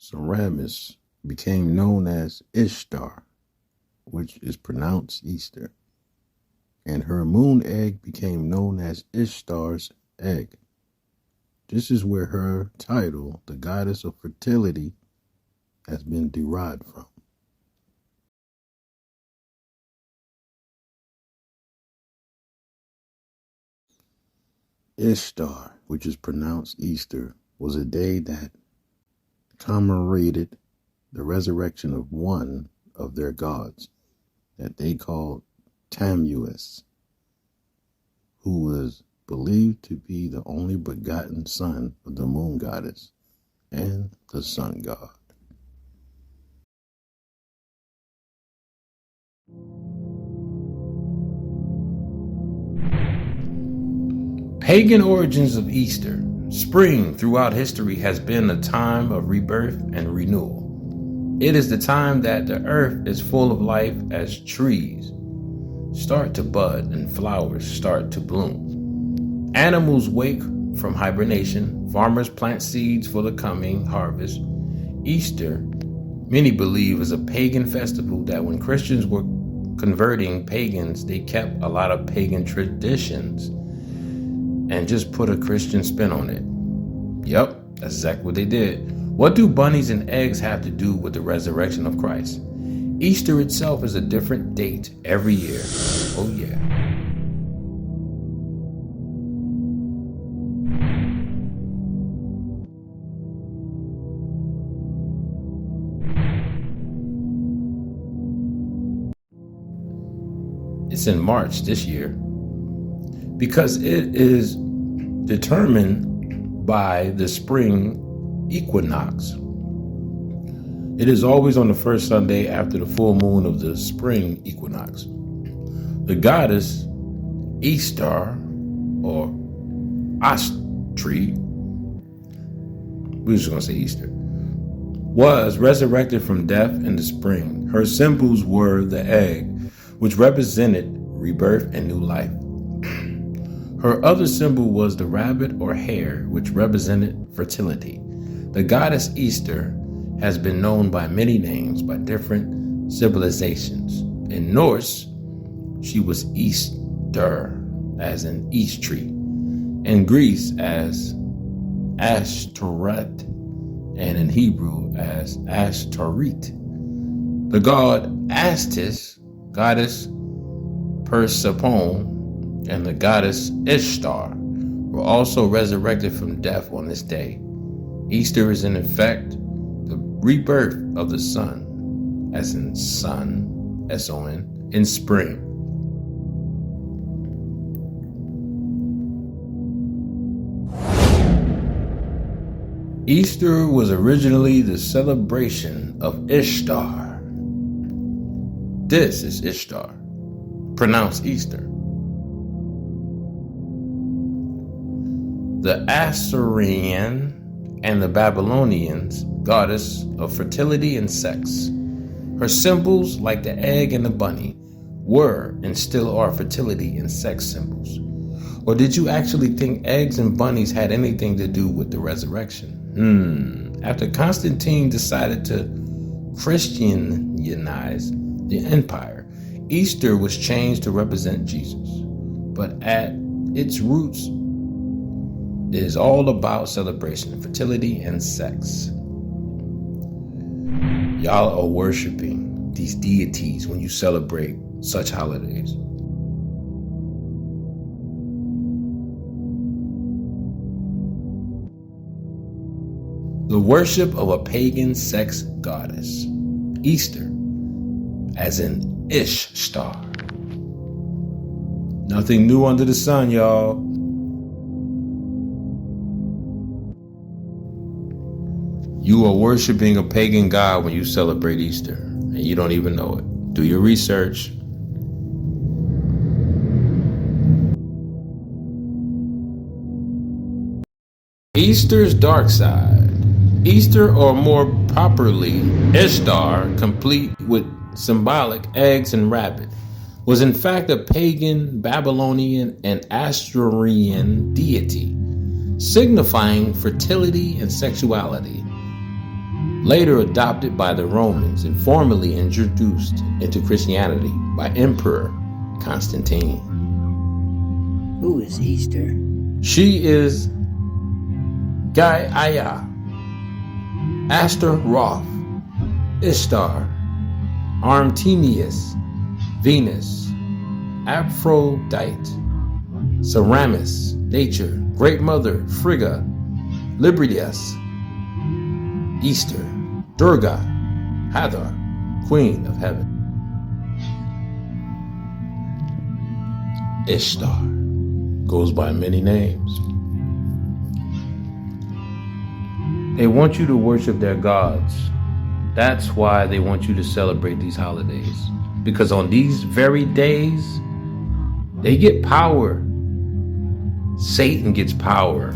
Semiramis became known as Ishtar, which is pronounced Easter, and her moon egg became known as Ishtar's egg. This is where her title, the goddess of fertility, has been derived from. Ishtar, which is pronounced Easter, was a day that commemorated the resurrection of one of their gods that they called Tammuz, who was believed to be the only begotten son of the moon goddess and the sun god. Pagan origins of Easter. Spring throughout history has been a time of rebirth and renewal. It is the time that the earth is full of life as trees start to bud and flowers start to bloom. Animals wake from hibernation. Farmers plant seeds for the coming harvest. Easter, many believe, is a pagan festival that when Christians were converting pagans, they kept a lot of pagan traditions and just put a Christian spin on it. Yep, that's exactly what they did. What do bunnies and eggs have to do with the resurrection of Christ? Easter itself is a different date every year. Oh yeah. It's in March this year because it is determined by the spring equinox. It is always on the first Sunday after the full moon of the spring equinox. The goddess Ishtar, or Astri, we're just going to say Easter, was resurrected from death in the spring. Her symbols were the egg, which represented rebirth and new life. Her other symbol was the rabbit or hare, which represented fertility. The goddess Easter has been known by many names by different civilizations. In Norse, she was Easter, as in East tree. In Greece, as Ashtoreth, and in Hebrew, as Ashtoreth. The god Astis, goddess Persephone, and the goddess Ishtar were also resurrected from death on this day. Easter is in effect the rebirth of the sun, as in sun, S-O-N, in spring. Easter was originally the celebration of Ishtar. This is Ishtar, pronounced Easter. The Assyrian and the Babylonians, goddess of fertility and sex. Her symbols, like the egg and the bunny, were and still are fertility and sex symbols. Or did you actually think eggs and bunnies had anything to do with the resurrection? After Constantine decided to Christianize the empire, Easter was changed to represent Jesus. But at its roots, it is all about celebration, fertility, and sex. Y'all are worshiping these deities when you celebrate such holidays. The worship of a pagan sex goddess, Easter, as in Ishtar. Nothing new under the sun, y'all. You are worshiping a pagan god when you celebrate Easter, and you don't even know it. Do your research. Easter's dark side. Easter, or more properly, Ishtar, complete with symbolic eggs and rabbit, was in fact a pagan, Babylonian, and Assyrian deity, signifying fertility and sexuality. later adopted by the Romans and formally introduced into Christianity by Emperor Constantine. Who is Easter? She is Gaia, Astaroth, Ishtar, Artemis, Venus, Aphrodite, Semiramis, Nature, Great Mother, Frigga, Libertas, Easter, Durga, Hathor, Queen of Heaven. Ishtar goes by many names. They want you to worship their gods. That's why they want you to celebrate these holidays. Because on these very days, they get power. Satan gets power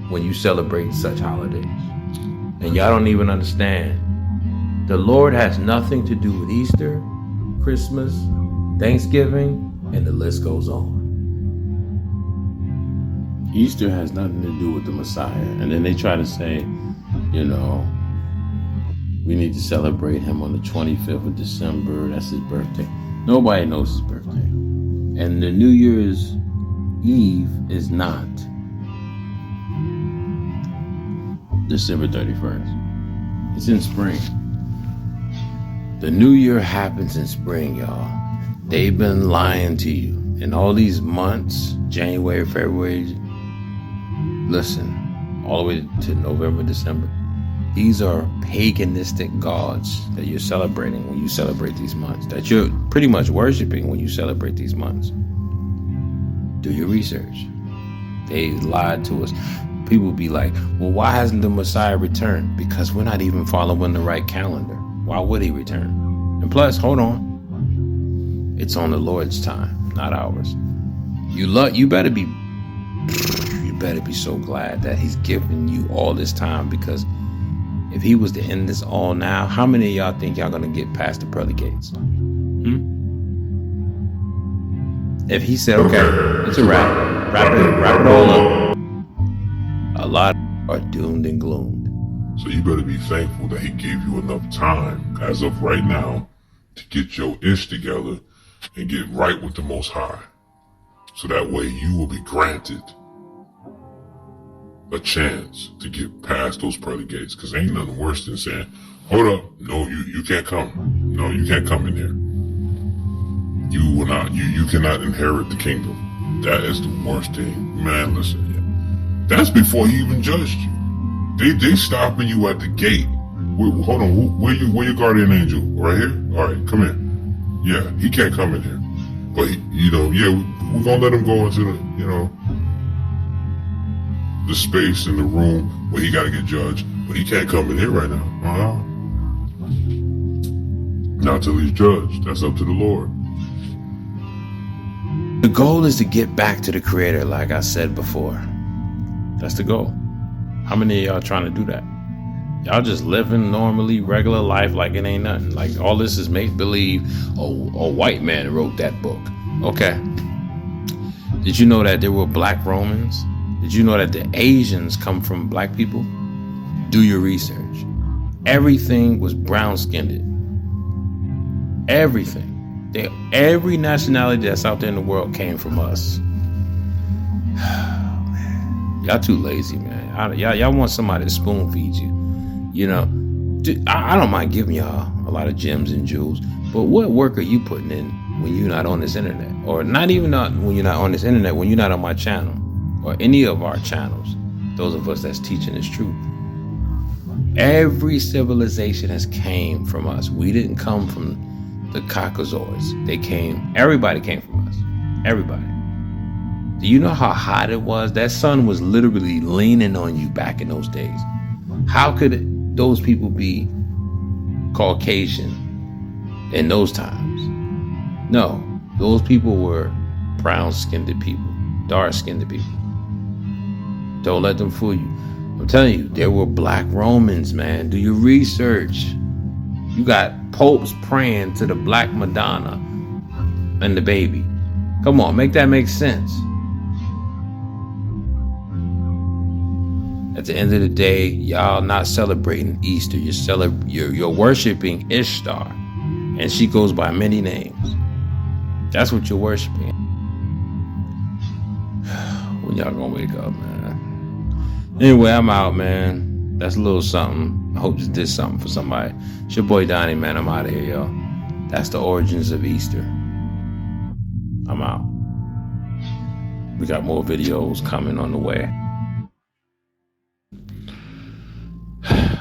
when you celebrate such holidays. And y'all don't even understand. The Lord has nothing to do with Easter, Christmas, Thanksgiving, and the list goes on. Easter has nothing to do with the Messiah. And then they try to say, we need to celebrate him on the 25th of December. That's his birthday. Nobody knows his birthday. And the New Year's Eve is not December 31st. It's in spring. The New Year happens in spring, y'all. They've been lying to you. In all these months, January, February, listen, all the way to November, December, these are paganistic gods that you're celebrating when you celebrate these months, that you're pretty much worshiping when you celebrate these months. Do your research. They lied to us. People be like, well, why hasn't the Messiah returned? Because we're not even following the right calendar. Why would he return? And plus, hold on. It's on the Lord's time, not ours. You better be so glad that he's giving you all this time, because if he was to end this all now, how many of y'all think y'all gonna get past the pearly gates? If he said, okay, it's a wrap, wrap it all up, a lot are doomed and gloomed. So you better be thankful that he gave you enough time, as of right now, to get your ish together and get right with the Most High. So that way you will be granted a chance to get past those pearly gates. Because ain't nothing worse than saying, hold up, no, you can't come. No, you can't come in here. You will not, you cannot inherit the kingdom. That is the worst thing. Man, listen, that's before he even judged you. They stopping you at the gate. Hold on, where your guardian angel? Right here? Alright, come in. Yeah, he can't come in here. But, we're gonna let him go into the space in the room where he gotta get judged. But he can't come in here right now. Not till he's judged. That's up to the Lord. The goal is to get back to the Creator, like I said before. That's the goal. How many of y'all trying to do that? Y'all just living normally, regular life like it ain't nothing. Like all this is make-believe. Oh, a white man wrote that book. Okay. Did you know that there were black Romans? Did you know that the Asians come from black people? Do your research. Everything was brown-skinned. Everything. Every nationality that's out there in the world came from us. Y'all too lazy, man. Y'all want somebody to spoon feed you. I don't mind giving y'all a lot of gems and jewels, but what work are you putting in when you're not on this internet? Or not even when you're not on this internet, when you're not on my channel or any of our channels, those of us that's teaching this truth. Every civilization has came from us. We didn't come from the Caucasoids. Everybody came from us. Everybody. Do you know how hot it was? That sun was literally leaning on you back in those days. How could those people be Caucasian in those times? No, those people were brown-skinned people, dark-skinned people. Don't let them fool you. I'm telling you, there were black Romans, man. Do your research. You got popes praying to the Black Madonna and the baby. Come on, make that make sense. At the end of the day, y'all not celebrating Easter. You're worshiping Ishtar, and she goes by many names. That's what you're worshiping. When y'all gonna wake up, man? Anyway, I'm out, man. That's a little something. I hope this did something for somebody. It's your boy Donnie, man. I'm out of here, y'all. That's the origins of Easter. I'm out. We got more videos coming on the way.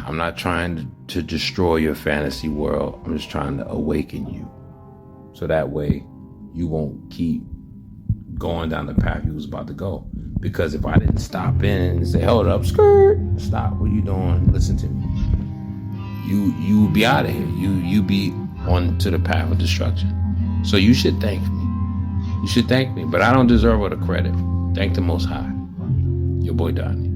I'm not trying to destroy your fantasy world. I'm just trying to awaken you. So that way you won't keep going down the path you was about to go. Because if I didn't stop in and say, hold up, skirt, stop, what are you doing? Listen to me. You would be out of here. You be on to the path of destruction. So you should thank me. You should thank me. But I don't deserve all the credit. Thank the Most High. Your boy Donnie.